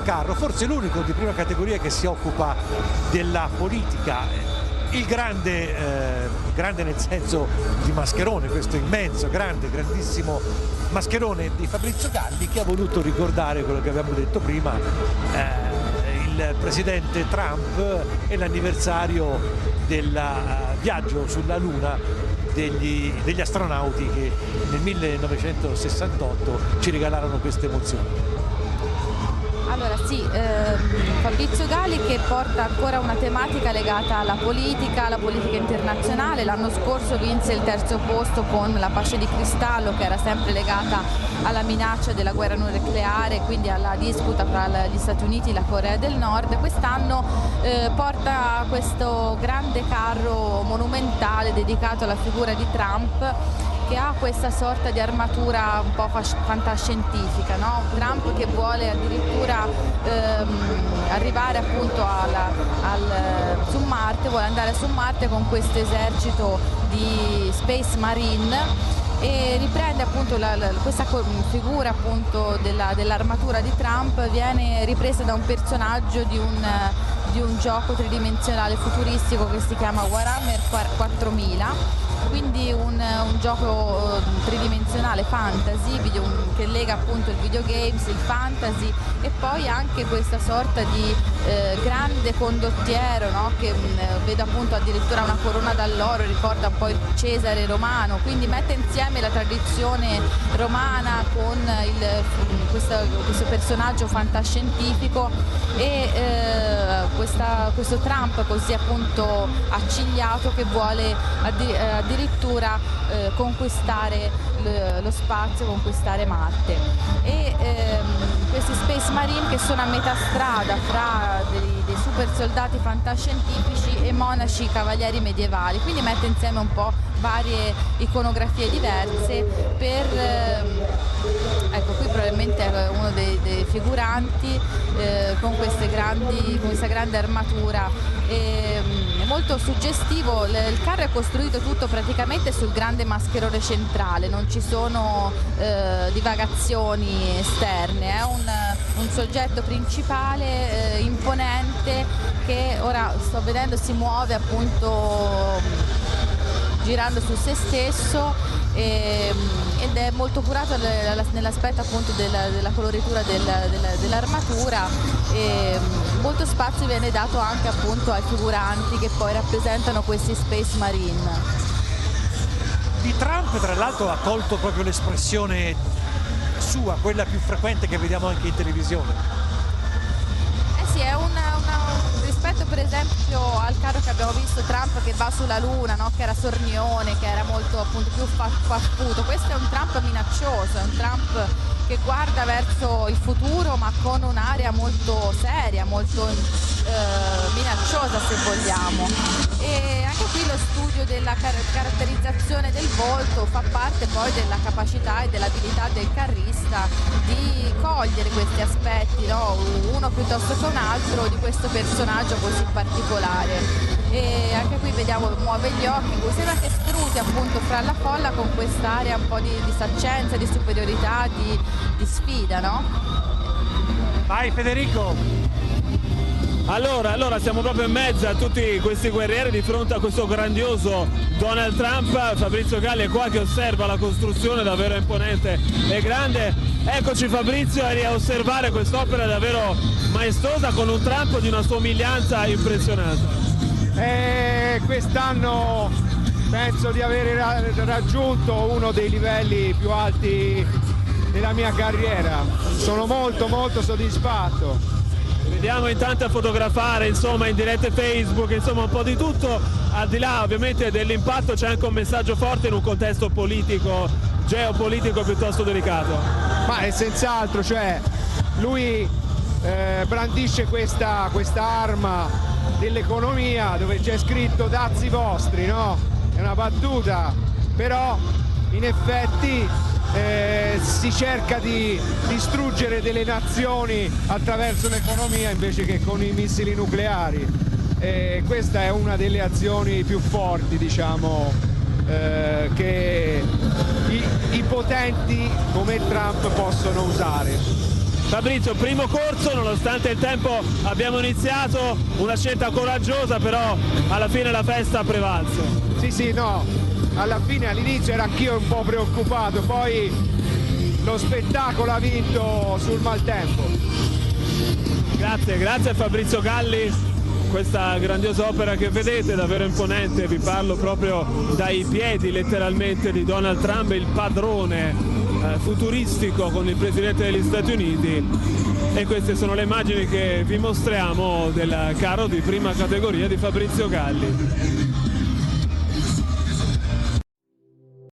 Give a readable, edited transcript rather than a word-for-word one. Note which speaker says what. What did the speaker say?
Speaker 1: Carro, forse l'unico di prima categoria che si occupa della politica, il grande nel senso di mascherone, questo immenso, grandissimo mascherone di Fabrizio Galli, che ha voluto ricordare quello che abbiamo detto prima, il presidente Trump e l'anniversario del viaggio sulla Luna degli astronauti che nel 1968 ci regalarono queste emozioni.
Speaker 2: Allora sì, Fabrizio Galli che porta ancora una tematica legata alla politica internazionale. L'anno scorso vinse il terzo posto con La pace di cristallo, che era sempre legata alla minaccia della guerra nucleare, quindi alla disputa tra gli Stati Uniti e la Corea del Nord. Quest'anno porta questo grande carro monumentale dedicato alla figura di Trump, che ha questa sorta di armatura un po' fantascientifica, no? Trump che vuole addirittura arrivare appunto su Marte, vuole andare su Marte con questo esercito di Space Marine, e riprende appunto questa figura appunto dell'armatura di Trump, viene ripresa da un personaggio di un gioco tridimensionale futuristico che si chiama Warhammer 4000. Quindi un gioco tridimensionale fantasy, che lega appunto il videogames, il fantasy, e poi anche questa sorta di grande condottiero, no? Che vede appunto addirittura una corona d'alloro, ricorda un po' il Cesare romano, quindi mette insieme la tradizione romana con questo personaggio fantascientifico e questo Trump così appunto accigliato, che vuole addirittura conquistare lo spazio, conquistare Marte. E questi Space Marine che sono a metà strada fra dei super soldati fantascientifici e monaci cavalieri medievali, quindi mette insieme un po' varie iconografie diverse ecco, qui probabilmente è uno dei figuranti con questa grande armatura. È molto suggestivo. Il carro è costruito tutto praticamente sul grande mascherone centrale, non ci sono divagazioni esterne, è un soggetto principale imponente, che ora sto vedendo si muove appunto girando su se stesso, ed è molto curato nell'aspetto appunto della coloritura dell'armatura, e molto spazio viene dato anche appunto ai figuranti che poi rappresentano questi Space Marine.
Speaker 1: Di Trump tra l'altro ha colto proprio l'espressione sua, quella più frequente che vediamo anche in televisione.
Speaker 2: Sì, è rispetto per esempio al carro che abbiamo visto, Trump che va sulla Luna, no? Che era sornione, che era molto appunto più farfuto. Questo è un Trump minaccioso, è un Trump che guarda verso il futuro, ma con un'area molto seria, molto minacciosa se vogliamo. E anche qui lo studio della caratterizzazione del volto fa parte poi della capacità e dell'abilità del carrista di cogliere questi aspetti, no? Uno piuttosto che un altro, di questo personaggio così particolare. E anche qui vediamo, muove gli occhi, sembra che scruti appunto fra la folla con quest'area un po' di saccenza, di superiorità, di sfida, no?
Speaker 1: Vai Federico!
Speaker 3: Allora siamo proprio in mezzo a tutti questi guerrieri di fronte a questo grandioso Donald Trump. Fabrizio Galli è qua che osserva la costruzione davvero imponente e grande. Eccoci Fabrizio a osservare quest'opera davvero maestosa, con un Trump di una somiglianza impressionante.
Speaker 4: Quest'anno penso di aver raggiunto uno dei livelli più alti della mia carriera. Sono molto soddisfatto.
Speaker 3: Vediamo intanto a fotografare, insomma, in dirette Facebook, insomma un po' di tutto. Al di là ovviamente dell'impatto c'è anche un messaggio forte in un contesto politico, geopolitico piuttosto delicato.
Speaker 4: Ma è senz'altro, cioè lui brandisce questa arma dell'economia dove c'è scritto dazi vostri, no? È una battuta, però in effetti si cerca di distruggere delle nazioni attraverso l'economia invece che con i missili nucleari. Questa è una delle azioni più forti, diciamo, che i potenti come Trump possono usare.
Speaker 3: Fabrizio, primo corso, nonostante il tempo abbiamo iniziato, una scelta coraggiosa, però alla fine la festa ha prevalso.
Speaker 4: Sì, no, alla fine all'inizio ero anch'io un po' preoccupato, poi lo spettacolo ha vinto sul maltempo.
Speaker 3: Grazie a Fabrizio Galli. Questa grandiosa opera che vedete, davvero imponente, vi parlo proprio dai piedi letteralmente di Donald Trump, il padrone futuristico con il Presidente degli Stati Uniti, e queste sono le immagini che vi mostriamo del carro di prima categoria di Fabrizio Galli.